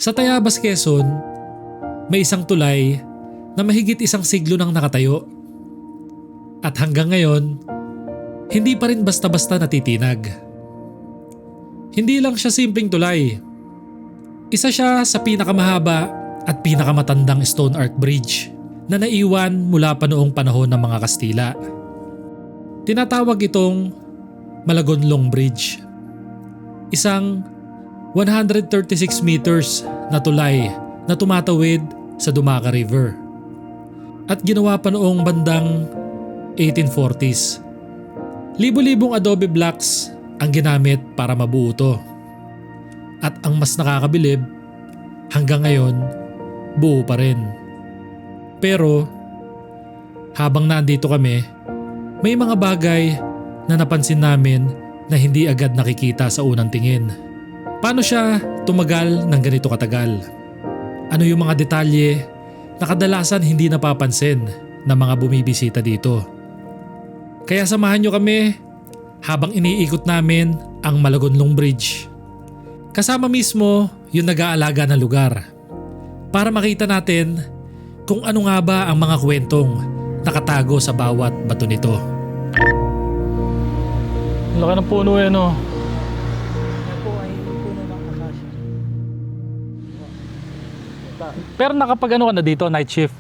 Sa Tayabas, Quezon, may isang tulay na mahigit isang siglo nang nakatayo. At hanggang ngayon, hindi pa rin basta-basta natitinag. Hindi lang siya simpleng tulay. Isa siya sa pinakamahaba at pinakamatandang stone arch bridge na naiwan mula pa noong panahon ng mga Kastila. Tinatawag itong Malagonlong Bridge. Isang 136 meters na tulay na tumatawid sa Dumaca River. At ginawa pa noong bandang 1840s. Libo-libong adobe blocks ang ginamit para mabuo ito. At ang mas nakakabilib, hanggang ngayon, buo pa rin. Pero, habang nandito kami, may mga bagay na napansin namin na hindi agad nakikita sa unang tingin. Paano siya tumagal ng ganito katagal? Ano yung mga detalye na kadalasan hindi napapansin ng mga bumibisita dito? Kaya samahan nyo kami habang iniikot namin ang Malagonlong Bridge. Kasama mismo yung nag-aalaga ng lugar para makita natin kung ano nga ba ang mga kwentong nakatago sa bawat bato nito. Laki ng puno yan, no? Yan po ay puno ng acacia. Pero nakapag ano ka na dito, night shift?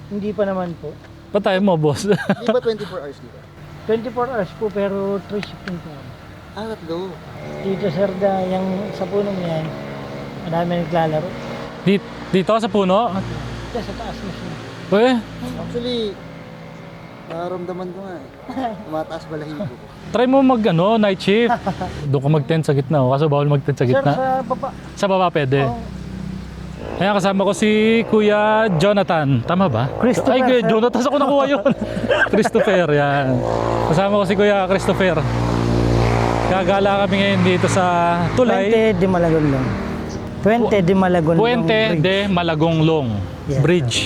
Hindi pa naman po. Ba't tayo mo, boss? Di ba 24 hours dito? 24 hours po pero 3 shifting po. Tatlo. Dito sir, yung sa puno niyan, madami naglalaro. Dito sa puno? Dito sa taas mo siya. Eh, Actually, nararamdaman ko nga eh. Tumataas balahibo ko. try mo mag ano, night shift. Doon ka mag-tent sa gitna, oh. Kaso bawal mag-tent sa Sir, gitna. sa baba. Sa baba pwede. Oh, Ayan, kasama ko si Kuya Jonathan. Tama ba? Christopher, Ay, Kuya sir. Jonathan. Saan ko nakuha yun? Christopher, yan. Kasama ko si Kuya Christopher. Gagala kami ngayon dito sa tulay. Puente de Malagonlong. Puente de Malagonlong Puente Bridge. de Malagonlong Yes, Bridge.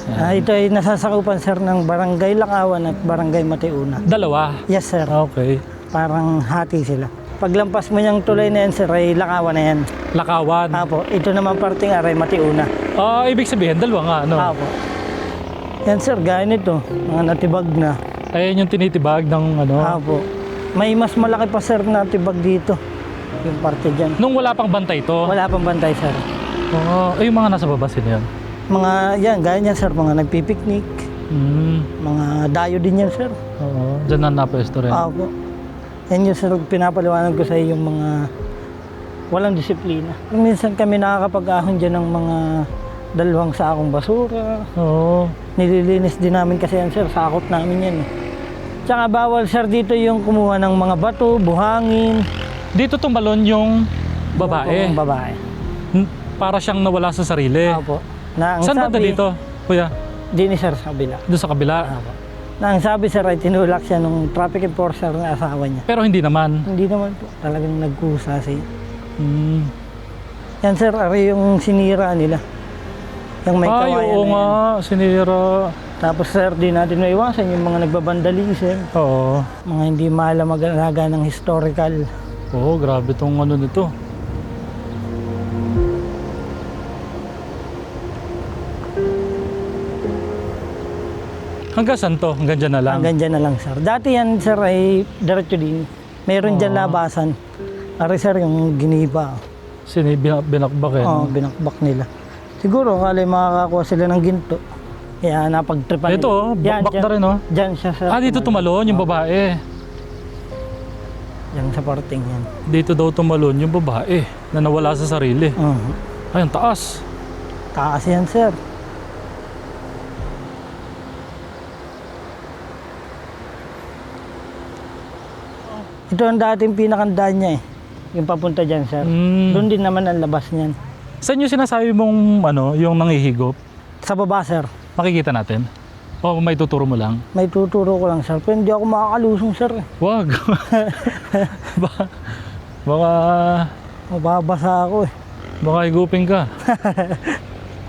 Ito ay nasasakupan sir ng Barangay Lakawan at Barangay Matiuna. Dalawa. Yes sir, Okay. parang hati sila. Paglampas mo yung tulay na yan sir ay Lakawan na yan. Lakawan. Apo, ito naman parting aray Matiuna. Ibig sabihin, dalawa nga, no? Apo. Yan sir, gaya nito, mga natibag na. Ayan yung tinitibag ng ano. Apo. May mas malaki pa sir na natibag dito. Yung parte dyan. Nung wala pang bantay to. Wala pang bantay sir. Yung mga nasa baba sila yan. Mga yan, gaya niyan sir, mga nagpipiknik. Mga dayo din yan sir. Oo. Diyan na napwesto rin. Apo. Yan yung sir, pinapaliwanag ko sa iyo yung mga walang disiplina. Minsan kami nakakapag-ahon dyan ng mga 2 sakong basura. Oo. Nililinis din namin kasi yan sir, sakot namin yan. Tsaka bawal sir dito yung kumuha ng mga bato, buhangin. Dito tumalon yung babae. Yung babae. Para siyang nawala sa sarili. Apo. Na ang Saan banda sabi, dito, kuya? Di ni sir sa kabila. Doon sa kabila. Apo. Na ang sabi sir ay tinulak siya nung traffic enforcer na asawa niya. Pero hindi naman. Hindi naman po. Talagang nagkusa siya. Hmm. Yan sir, ari yung sinira nila. Yung may Ay, kawayan oo na nga. yan. Sinira. Tapos sir, di natin maiwasan yung mga nagbabandalism. Oo. Mga hindi maalam mag-alaga ng historical. Oo, grabe tong ano nito. Hanggang saan to? Hanggang dyan na lang? Hanggang dyan na lang sir. Dati yan sir ay diretso din. Meron dyan labasan. Ari sir yung giniba. Binakbak eh. Oo, binakbak nila. Siguro kala makakakuha sila ng ginto. Kaya napagtripan Ito, oh, bakbak na rin, oh. Dyan siya sir. Dito tumalon yung babae. Yan sa parting yan. Dito daw tumalon yung babae na nawala sa sarili. Ay, ang taas. Taas yan sir. Ito ang dating pinakandaan niya eh. Yung papunta dyan sir. Doon din naman ang labas niyan. Saan yung sinasabi mong ano, yung nangihigop? Sa baba sir. Makikita natin? O may tuturo mo lang? May tuturo ko lang sir. Pero hindi ako makakalusong sir. Wag. Baka Mababasa ako eh. baka higupin ka.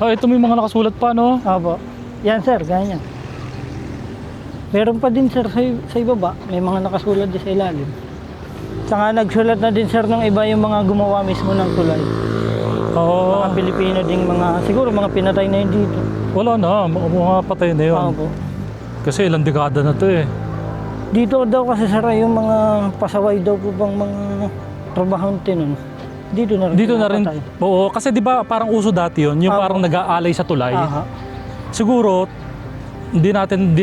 Ito may mga nakasulat pa, no? Opo. Yan sir, ganyan. Meron pa din sir sa ibaba. May mga nakasulat din sa ilalim. Saka nagsulat na din sir ng iba yung mga gumawa mismo ng tulay. Oo. Mga Pilipino ding mga, siguro mga pinatay na yun dito. Wala na, mga patay na yun. Opo. Kasi ilang dekada na to eh. Dito daw kasi sir yung mga pasaway daw po bang mga trabahante nun. Dito na rin. Dito na rin. pinapatay. Oo, kasi di ba parang uso dati yun, yung Opo. parang nag-aalay sa tulay. Aha. Siguro, hindi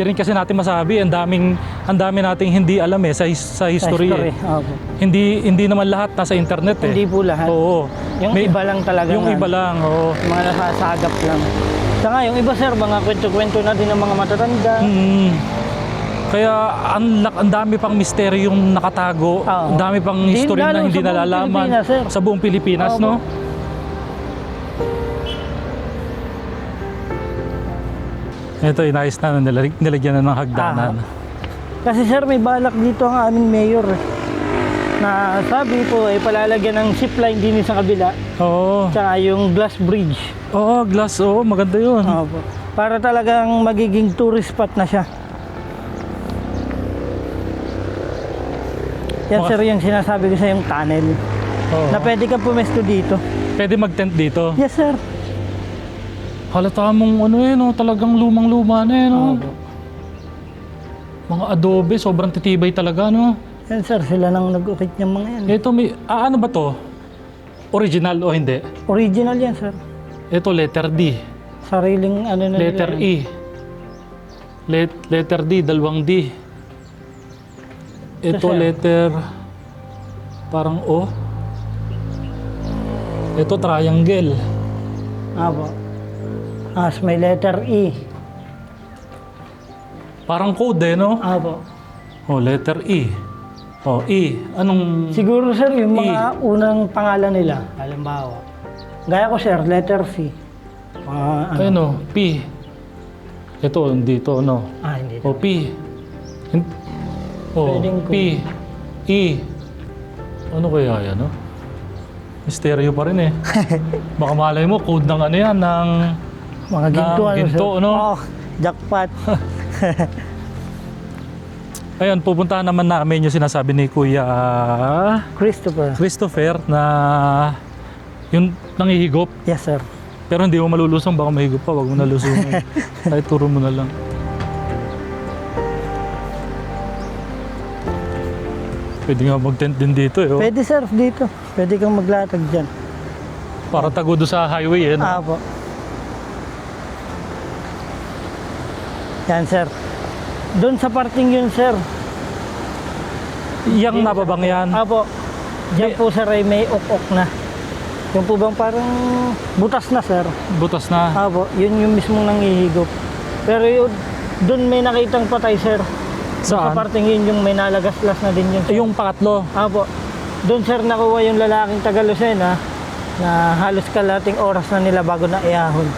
rin kasi natin masabi, ang dami nating hindi alam eh sa history. Eh. Opo. Hindi naman lahat nasa internet eh. Hindi po lahat. Oo. Yung iba lang talaga. Yung iba lang, oo. Mga nasasagap lang. Saka yung iba sir, mga kwento-kwento na din ng mga matatanda. Kaya ang dami pang misteryong nakatago, Oo. ang dami pang Hindi, history na lalo hindi sa buong nalalaman Pilipinas, sir. sa buong Pilipinas, Opo. no? Ito, inayos na, nilagyan na ng hagdanan. Kasi sir, may balak dito ang aming mayor. Na sabi po, palalagyan ng zip line din sa kabila. Oo. Tsaka yung glass bridge. Oo, glass, oo, maganda yun. Opo. Para talagang magiging tourist spot na siya. Yan Mga- sir yung sinasabi ko sa yung tunnel. Oo. Na pwede ka pumesto dito. Pwede mag-tent dito. Yes sir. Halata mong ano eh, no? Talagang lumang-luma na eh, no? Opo. Mga adobe, sobrang titibay talaga, no? Yan sir, sila nang nag-ukit ng mga yan. Ito, ano ba to? Original o hindi? Original yan sir. Ito, letter D. Sariling ano na Letter nila E. yan. Letter D, dalawang D. Ito, sir. letter parang O. Ito, triangle. Opo. As may letter E. Parang code eh, no? Opo. Oh, letter E. Oh, E. Anong... Siguro sir, yung mga unang pangalan nila, halimbawa. Gaya ko sir, letter C. Ayun o, P. Ito, dito, no? Hindi. O, P. O, Pwedeng P. E. Ano kaya yan, no? Misteryo pa rin eh. Baka malay mo, code ng ano yan, ng... Mga ginto, ng ginto, sir? no? Oh, jackpot. Ayun, pupuntahan naman namin yung sinasabi ni Kuya Christopher. na yung nangihigop. Yes sir. Pero hindi mo malulusong, baka mahigop pa, wag mo nalusong. Kahit turo mo na lang. Pwede nga mag-tent din dito eh. Oh. Pwede sir, dito. Pwede kang maglatag dyan. Para tagudo sa highway eh. No? Apo. Yan sir. Doon sa parting yun sir. Yang nababang yan. Apo. Diyan po sir ay may ok-ok na. Yung po bang parang butas na sir. Butas na. Apo. Yun yung mismong nangihigop. Pero yun, doon may nakitang patay sir. Sa Saan? parting yun yung may nalagaslas na din yun. Yung pangatlo. Apo. Doon sir nakuha yung lalaking taga Lucena na halos kalating oras na nila bago na iahon.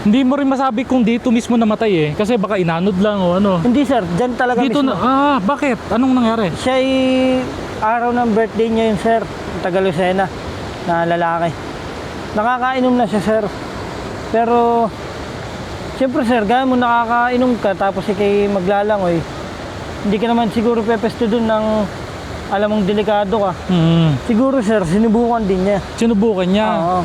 Hindi mo rin masabi kung dito mismo namatay eh. Kasi baka inanod lang o ano. Hindi sir, dyan talaga Dito mismo. na, bakit? Anong nangyari? Siya ay araw ng birthday niya yun sir, taga Lucena na lalaki. Nakakainom na siya sir. Pero siyempre sir, gaya mo nakakainom ka tapos ikay maglalangoy. Hindi ka naman siguro pepesto dun ng alam mong delikado ka. Siguro sir, sinubukan din niya. Sinubukan niya. Oo.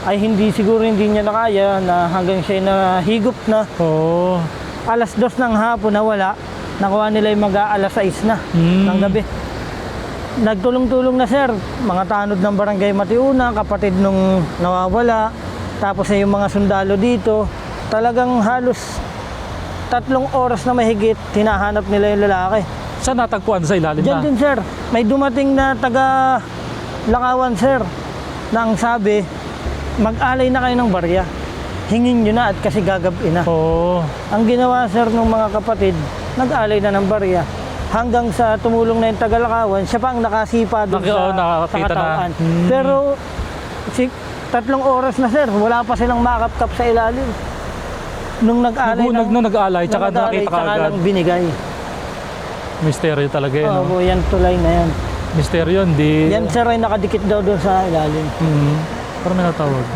Ay hindi niya nakaya na hanggang siya nahigop na. Oo. Alas 2 ng hapon na wala. Nakuha nila yung mag-aalas 6 na ng gabi. Nagtulong-tulong na sir. Mga tanod ng barangay Matiuna, kapatid nung nawawala. Tapos yung mga sundalo dito. Talagang halos 3 oras na mahigit, hinahanap nila yung lalaki. Saan natagpuan? Sa ilalim Diyan na? din sir, may dumating na taga Lakawan sir, na ang sabi, mag-alay na kayo ng barya. Hingin nyo na at kasi gagabi na. Oo. Ang ginawa sir ng mga kapatid, nag-alay na ng barya. Hanggang sa tumulong na yung taga Lakawan, siya pa ang nakasipa doon sa nakakita na. katawan. Pero 3 oras na sir, wala pa silang makapkap sa ilalim. Nung nag-alay Nag-alay, tsaka nakita ka tsaka agad. lang binigay. Misteryo talaga yun. Oo, yan tulay na yan. Misteryo, hindi... Yan sir ay nakadikit daw doon sa ilalim. Parang may natawag.